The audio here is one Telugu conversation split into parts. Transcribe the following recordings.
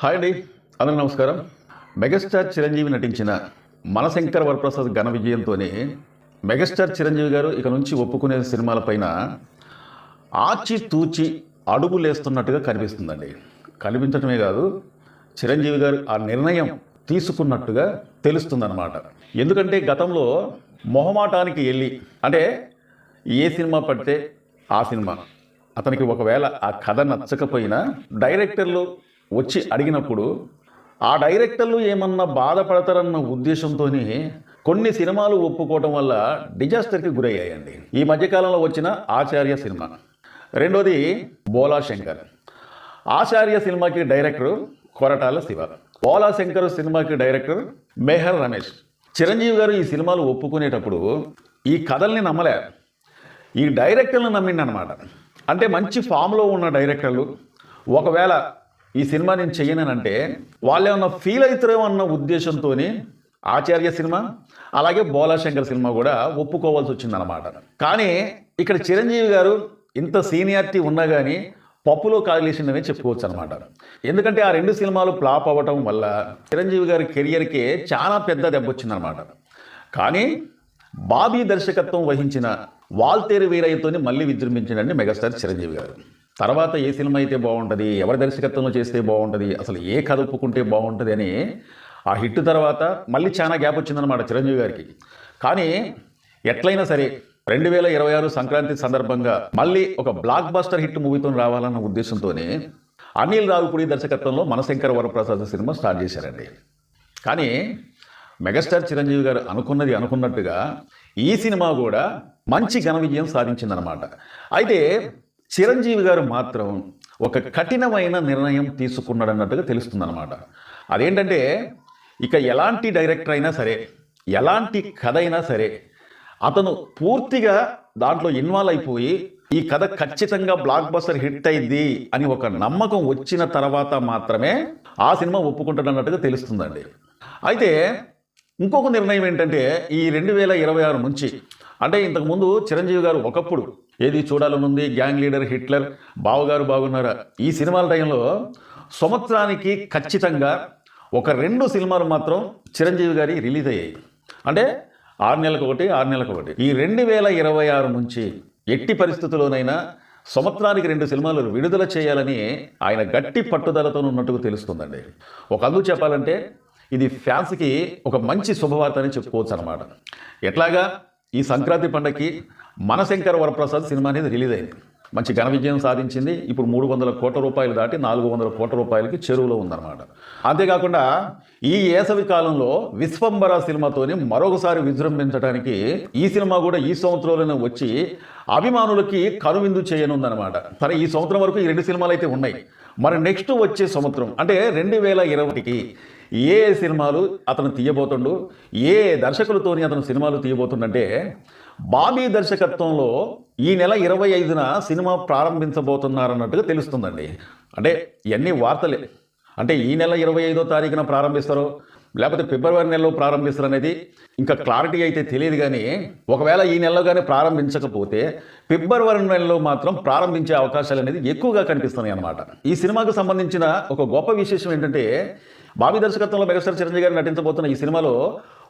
హాయ్ అండి, అందరూ నమస్కారం. మెగాస్టార్ చిరంజీవి నటించిన మనశంకర వరప్రసాద్ ఘన విజయంతోనే మెగాస్టార్ చిరంజీవి గారు ఇక నుంచి ఒప్పుకునే సినిమాలపైన ఆచితూచి అడుగులేస్తున్నట్టుగా కనిపిస్తుందండి. కనిపించటమే కాదు, చిరంజీవి గారు ఆ నిర్ణయం తీసుకున్నట్టుగా తెలుస్తుందన్నమాట. ఎందుకంటే గతంలో మొహమాటానికి వెళ్ళి అంటే ఏ సినిమా పడితే ఆ సినిమా అతనికి ఒకవేళ ఆ కథ నచ్చకపోయినా డైరెక్టర్లు వచ్చి అడిగినప్పుడు ఆ డైరెక్టర్లు ఏమన్నా బాధపడతారన్న ఉద్దేశంతోనే కొన్ని సినిమాలు ఒప్పుకోవటం వల్ల డిజాస్టర్కి గురయ్యాయండి. ఈ మధ్యకాలంలో వచ్చిన ఆచార్య సినిమా, రెండోది బోలా శంకర్. ఆచార్య సినిమాకి డైరెక్టర్ కొరటాల శివ, బోలా శంకర్ సినిమాకి డైరెక్టర్ మెహర్ రమేష్. చిరంజీవి గారు ఈ సినిమాలు ఒప్పుకునేటప్పుడు ఈ కథల్ని నమ్మలే, ఈ డైరెక్టర్లను నమ్మిండనమాట. అంటే మంచి ఫామ్లో ఉన్న డైరెక్టర్లు ఒకవేళ ఈ సినిమా నేను చెయ్యనంటే వాళ్ళు ఏమన్నా ఫీల్ అవుతారేమో అన్న ఉద్దేశంతో ఆచార్య సినిమా అలాగే బోలా శంకర్ సినిమా కూడా ఒప్పుకోవాల్సి వచ్చిందనమాట. కానీ ఇక్కడ చిరంజీవి గారు ఇంత సీనియారిటీ ఉన్నా కానీ పప్పులో కాలేసిందనే చెప్పుకోవచ్చు అనమాట. ఎందుకంటే ఆ రెండు సినిమాలు ఫ్లాప్ అవ్వటం వల్ల చిరంజీవి గారి కెరియర్కి చాలా పెద్ద దెబ్బ వచ్చిందనమాట. కానీ బాబీ దర్శకత్వం వహించిన వాల్తేరు వీరయ్యతోని మళ్ళీ విజృంభించిందండి మెగాస్టార్ చిరంజీవి గారు. తర్వాత ఏ సినిమా అయితే బాగుంటుంది, ఎవరి దర్శకత్వంలో చేస్తే బాగుంటుంది, అసలు ఏ కథ ఒప్పుకుంటే బాగుంటుంది అని ఆ హిట్ తర్వాత మళ్ళీ చాలా గ్యాప్ వచ్చిందనమాట చిరంజీవి గారికి. కానీ ఎట్లయినా సరే 2026 సంక్రాంతి సందర్భంగా మళ్ళీ ఒక బ్లాక్ బస్టర్ హిట్ మూవీతో రావాలన్న ఉద్దేశంతోనే అనిల్ రావిపూడి దర్శకత్వంలో మనశంకర వరప్రసాద్ సినిమా స్టార్ట్ చేశారండి. కానీ మెగాస్టార్ చిరంజీవి గారు అనుకున్నది అనుకున్నట్టుగా ఈ సినిమా కూడా మంచి ఘన విజయం సాధించిందనమాట. అయితే చిరంజీవి గారు మాత్రం ఒక కఠినమైన నిర్ణయం తీసుకున్నాడన్నట్టుగా తెలుస్తుందన్నమాట. అదేంటంటే ఇక ఎలాంటి డైరెక్టర్ అయినా సరే, ఎలాంటి కథ అయినా సరే అతను పూర్తిగా దాంట్లో ఇన్వాల్వ్ అయిపోయి ఈ కథ ఖచ్చితంగా బ్లాక్ బస్టర్ హిట్ అయింది అని ఒక నమ్మకం వచ్చిన తర్వాత మాత్రమే ఆ సినిమా ఒప్పుకుంటాడన్నట్టుగా తెలుస్తుందండి. అయితే ఇంకొక నిర్ణయం ఏంటంటే ఈ 2026 నుంచి, అంటే ఇంతకుముందు చిరంజీవి గారు ఒకప్పుడు ఏది చూడాలనుంది, గ్యాంగ్ లీడర్, హిట్లర్, బావగారు బాగున్నారా, ఈ సినిమాల టైంలో సంవత్సరానికి ఖచ్చితంగా ఒక 2 సినిమాలు మాత్రం చిరంజీవి గారి రిలీజ్ అయ్యాయి. అంటే 6 నెలలకు ఒకటి, 6 నెలలకు ఒకటి. ఈ 2026 నుంచి ఎట్టి పరిస్థితుల్లోనైనా సంవత్సరానికి 2 సినిమాలు విడుదల చేయాలని ఆయన గట్టి పట్టుదలతో ఉన్నట్టుగా తెలుస్తుందండి. ఒక అందుకు చెప్పాలంటే ఇది ఫ్యాన్స్కి ఒక మంచి శుభవార్త అని చెప్పుకోవచ్చు అనమాట. ఎట్లాగా ఈ సంక్రాంతి పండగకి మనశంకర వరప్రసాద్ సినిమా అనేది రిలీజ్ అయింది, మంచి ఘన విజయం సాధించింది. ఇప్పుడు 300 కోట్ల రూపాయలు దాటి 400 కోట్ల రూపాయలకి చెరువులో ఉందన్నమాట. అంతేకాకుండా ఈ వేసవి కాలంలో విశ్వంబర సినిమాతోని మరొకసారి విజృంభించడానికి ఈ సినిమా కూడా ఈ సంవత్సరంలోనే వచ్చి అభిమానులకి కనువిందు చేయనుందనమాట. సరే, ఈ సంవత్సరం వరకు ఈ 2 సినిమాలు అయితే ఉన్నాయి. మరి నెక్స్ట్ వచ్చే సంవత్సరం అంటే 2020కి ఏ సినిమాలు అతను తీయబోతుండు, ఏ దర్శకులతోని అతను సినిమాలు తీయబోతుండంటే బాబీ దర్శకత్వంలో ఈ నెల 25న సినిమా ప్రారంభించబోతున్నారన్నట్టుగా తెలుస్తుందండి. అంటే ఇవన్నీ వార్తలే. అంటే ఈ నెల 25వ తారీఖున ప్రారంభిస్తారో లేకపోతే ఫిబ్రవరి నెలలో ప్రారంభిస్తారు అనేది ఇంకా క్లారిటీ అయితే తెలియదు. కానీ ఒకవేళ ఈ నెలలో కానీ ప్రారంభించకపోతే ఫిబ్రవరి నెలలో మాత్రం ప్రారంభించే అవకాశాలు అనేది ఎక్కువగా కనిపిస్తున్నాయి అన్నమాట. ఈ సినిమాకు సంబంధించిన ఒక గొప్ప విశేషం ఏంటంటే బాబీ దర్శకత్వంలో మెగాస్టార్ చిరంజీవి గారు నటించబోతున్న ఈ సినిమాలో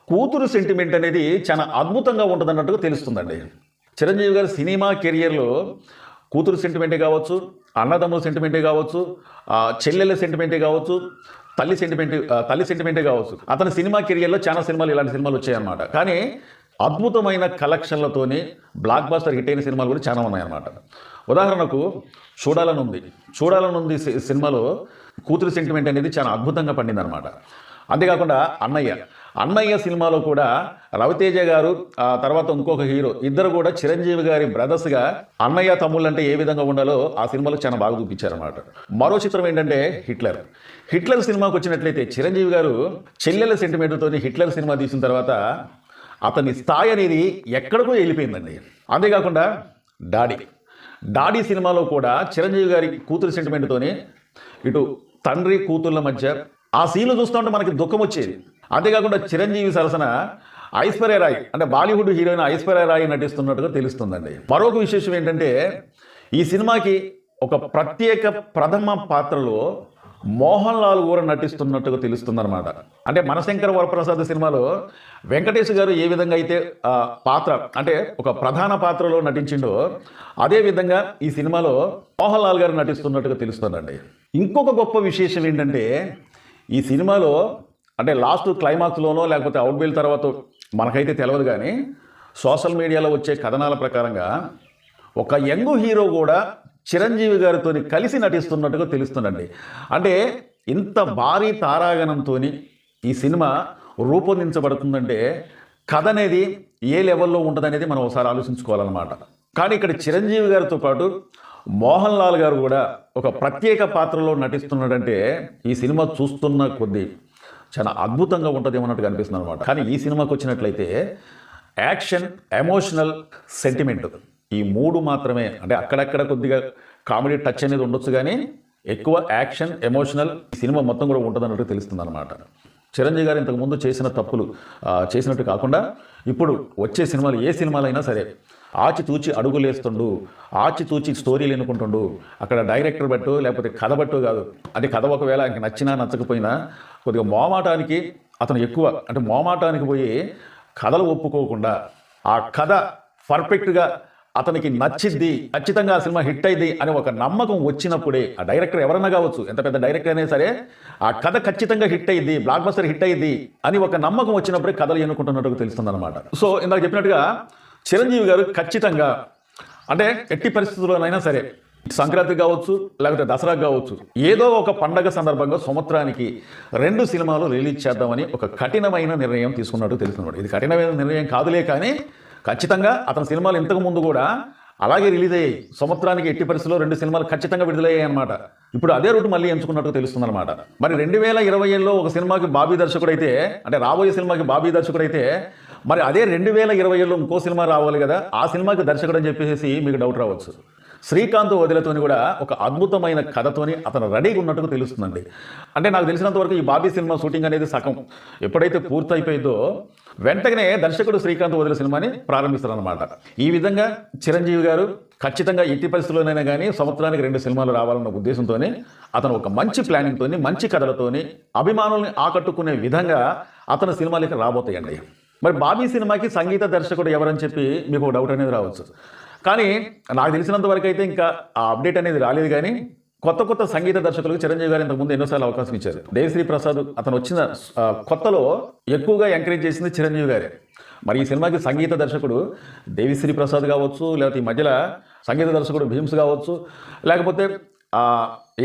కూతురు సెంటిమెంట్ అనేది చాలా అద్భుతంగా ఉంటుంది అన్నట్టుగా తెలుస్తుందండి. చిరంజీవి గారు సినిమా కెరియర్లో కూతురు సెంటిమెంటే కావచ్చు, అన్నదమ్ముల సెంటిమెంటే కావచ్చు, చెల్లెళ్ళ సెంటిమెంటే కావచ్చు, తల్లి సెంటిమెంటే కావచ్చు, అతని సినిమా కెరియర్లో చాలా సినిమాలు ఇలాంటి సినిమాలు వచ్చాయన్నమాట. కానీ అద్భుతమైన కలెక్షన్లతోని బ్లాక్ బస్టర్ హిట్ అయిన సినిమాలు కూడా చాలా ఉన్నాయన్నమాట. ఉదాహరణకు చూడాలనుంది సినిమాలో కూతురు సెంటిమెంట్ అనేది చాలా అద్భుతంగా పండిందనమాట. అంతేకాకుండా అన్నయ్య సినిమాలో కూడా రవితేజ గారు తర్వాత ఇంకొక హీరో ఇద్దరు కూడా చిరంజీవి గారి బ్రదర్స్గా అన్నయ్య తమ్ముళ్ళు అంటే ఏ విధంగా ఉండాలో ఆ సినిమాలో చాలా బాగా చూపించారన్నమాట. మరో చిత్రం ఏంటంటే హిట్లర్ సినిమాకి వచ్చినట్లయితే చిరంజీవి గారు చెల్లెల సెంటిమెంట్తో హిట్లర్ సినిమా తీసిన తర్వాత అతని స్థాయి అనేది ఎక్కడికో వెళ్ళిపోయిందండి. అంతేకాకుండా డాడీ సినిమాలో కూడా చిరంజీవి గారి కూతురు సెంటిమెంట్తోని ఇటు తండ్రి కూతుళ్ళ మధ్య ఆ సీన్లు చూస్తుంటే మనకి దుఃఖం వచ్చేది. అంతేకాకుండా చిరంజీవి సరసన ఐశ్వర్య రాయ్ అంటే బాలీవుడ్ హీరోయిన్ ఐశ్వర్య రాయ్ నటిస్తున్నట్టుగా తెలుస్తుందండి. మరొక విశేషం ఏంటంటే ఈ సినిమాకి ఒక ప్రత్యేక ప్రథమ పాత్రలో మోహన్ లాల్ కూడా నటిస్తున్నట్టుగా తెలుస్తుందన్నమాట. అంటే మనశంకర వరప్రసాద్ సినిమాలో వెంకటేష్ గారు ఏ విధంగా అయితే పాత్ర అంటే ఒక ప్రధాన పాత్రలో నటించిండో అదే విధంగా ఈ సినిమాలో మోహన్ లాల్ గారు నటిస్తున్నట్టుగా తెలుస్తుందండి. ఇంకొక గొప్ప విశేషం ఏంటంటే ఈ సినిమాలో అంటే లాస్ట్ క్లైమాక్స్లోనో లేకపోతే అవుట్బెయిల్ తర్వాత మనకైతే తెలియదు, కానీ సోషల్ మీడియాలో వచ్చే కథనాల ప్రకారంగా ఒక యంగ్ హీరో కూడా చిరంజీవి గారితో కలిసి నటిస్తున్నట్టుగా తెలుస్తుందండి. అంటే ఇంత భారీ తారాగణంతో ఈ సినిమా రూపొందించబడుతుందంటే కథ అనేది ఏ లెవెల్లో ఉంటుందనేది మనం ఒకసారి ఆలోచించుకోవాలన్నమాట. కానీ ఇక్కడ చిరంజీవి గారితో పాటు మోహన్ లాల్ గారు కూడా ఒక ప్రత్యేక పాత్రలో నటిస్తున్నాడంటే ఈ సినిమా చూస్తున్న కొద్దీ చాలా అద్భుతంగా ఉంటుందేమన్నట్టుగా అనిపిస్తుంది అనమాట. కానీ ఈ సినిమాకి వచ్చినట్లయితే యాక్షన్, ఎమోషనల్, సెంటిమెంట్ ఈ మూడు మాత్రమే. అంటే అక్కడక్కడ కొద్దిగా కామెడీ టచ్ అనేది ఉండొచ్చు, కానీ ఎక్కువ యాక్షన్, ఎమోషనల్ సినిమా మొత్తం కూడా ఉంటుందన్నట్టు తెలుస్తుంది అనమాట. చిరంజీవి గారు ఇంతకుముందు చేసిన తప్పులు చేసినట్టు కాకుండా ఇప్పుడు వచ్చే సినిమాలు ఏ సినిమాలైనా సరే ఆచితూచి అడుగులేస్తుండు, ఆచితూచి స్టోరీలు ఎన్నుకుంటుండు. అక్కడ డైరెక్టర్ బట్టు లేకపోతే కథ బట్టు కాదు, అది కథ ఒకవేళ ఇంక నచ్చినా నచ్చకపోయినా కొద్దిగా మోమాటానికి అతను ఎక్కువ అంటే మోమాటానికి పోయి కథలు ఒప్పుకోకుండా ఆ కథ పర్ఫెక్ట్గా అతనికి నచ్చిద్ది, ఖచ్చితంగా ఆ సినిమా హిట్ అయింది అని ఒక నమ్మకం వచ్చినప్పుడే ఆ డైరెక్టర్ ఎవరన్నా కావచ్చు, ఎంత పెద్ద డైరెక్టర్ అయినా సరే ఆ కథ ఖచ్చితంగా హిట్ అయ్యింది, బ్లాక్ బస్టర్ హిట్ అయ్యింది అని ఒక నమ్మకం వచ్చినప్పుడే కథలు ఎన్నుకుంటున్నట్టుగా తెలుస్తుంది అనమాట. సో ఇందాక చెప్పినట్టుగా చిరంజీవి గారు ఖచ్చితంగా అంటే ఎట్టి పరిస్థితుల్లోనైనా సరే సంక్రాంతి కావచ్చు లేకపోతే దసరా కావచ్చు ఏదో ఒక పండగ సందర్భంగా సంవత్సరానికి 2 సినిమాలు రిలీజ్ చేద్దామని ఒక కఠినమైన నిర్ణయం తీసుకున్నట్టు తెలుస్తున్నాడు. ఇది కఠినమైన నిర్ణయం కాదులే, కానీ ఖచ్చితంగా అతని సినిమాలు ఇంతకు ముందు కూడా అలాగే రిలీజ్ అయ్యాయి. సంవత్సరానికి ఎట్టి పరిస్థితుల్లో 2 సినిమాలు ఖచ్చితంగా విడుదలయ్యాయి అనమాట. ఇప్పుడు అదే రూట్ మళ్ళీ ఎంచుకున్నట్టు తెలుస్తుంది అనమాట. మరి 2020లో ఒక సినిమాకి బాబీ దర్శకుడు అయితే, అంటే రాబోయే సినిమాకి బాబీ దర్శకుడు అయితే, మరి అదే 2020లో ఇంకో సినిమా రావాలి కదా, ఆ సినిమాకి దర్శకుడు అని చెప్పేసి మీకు డౌట్ రావచ్చు. శ్రీకాంత్ వదిలతోని కూడా ఒక అద్భుతమైన కథతోని అతను రెడీగా ఉన్నట్టుగా తెలుస్తుందండి. అంటే నాకు తెలిసినంత వరకు ఈ బాబీ సినిమా షూటింగ్ అనేది సగం ఎప్పుడైతే పూర్తయిపోయిందో వెంటనే దర్శకుడు శ్రీకాంత్ వదిల సినిమాని ప్రారంభిస్తారనమాట. ఈ విధంగా చిరంజీవి గారు ఖచ్చితంగా ఎట్టి పరిస్థితుల్లోనైనా కానీ సంవత్సరానికి 2 సినిమాలు రావాలన్న ఉద్దేశంతోనే అతను ఒక మంచి ప్లానింగ్తోని మంచి కథలతోని అభిమానుల్ని ఆకట్టుకునే విధంగా అతని సినిమాలకి రాబోతాయండి. మరి బాబీ సినిమాకి సంగీత దర్శకుడు ఎవరని చెప్పి మీకు ఒక డౌట్ అనేది రావచ్చు. కానీ నాకు తెలిసినంత వరకు అయితే ఇంకా ఆ అప్డేట్ అనేది రాలేదు. కానీ కొత్త సంగీత దర్శకులకు చిరంజీవి గారు ఇంతకుముందు ఎన్నోసార్లు అవకాశం ఇచ్చారు. దేవిశ్రీ ప్రసాద్ అతను వచ్చిన కొత్తలో ఎక్కువగా ఎంకరేజ్ చేసింది చిరంజీవి గారే. మరి ఈ సినిమాకి సంగీత దర్శకుడు దేవిశ్రీ ప్రసాద్ కావచ్చు, లేకపోతే ఈ మధ్యలో సంగీత దర్శకుడు భీమ్స్ కావచ్చు, లేకపోతే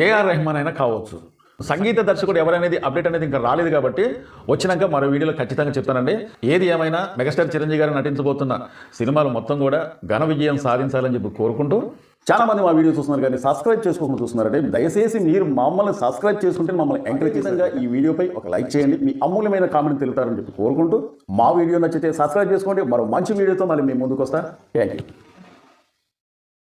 ఏఆర్ రెహమాన్ అయినా కావచ్చు. సంగీత దర్శకుడు ఎవరనేది అప్డేట్ అనేది ఇంకా రాలేదు, కాబట్టి వచ్చినాక మరో వీడియోలో ఖచ్చితంగా చెప్తానండి. ఏది ఏమైనా మెగాస్టార్ చిరంజీవి గారు నటించబోతున్న సినిమాలు మొత్తం కూడా ఘన విజయం సాధించాలని చెప్పి కోరుకుంటూ, చాలా మంది మా వీడియో చూస్తున్నారు కానీ సబ్స్క్రైబ్ చేసుకోకుండా చూస్తున్నారంటే దయచేసి మీరు మమ్మల్ని సబ్స్క్రైబ్ చేసుకుంటే మమ్మల్ని ఎంకరేజ్ చేసేందుకు ఈ వీడియోపై ఒక లైక్ చేయండి, మీ అమూల్యమైన కామెంట్ తెలుపుతారని చెప్పి కోరుకుంటూ, మా వీడియో నచ్చితే సబ్స్క్రైబ్ చేసుకోండి. మరో మంచి వీడియోతో మళ్ళీ మేము ముందుకు వస్తాం. Thank you.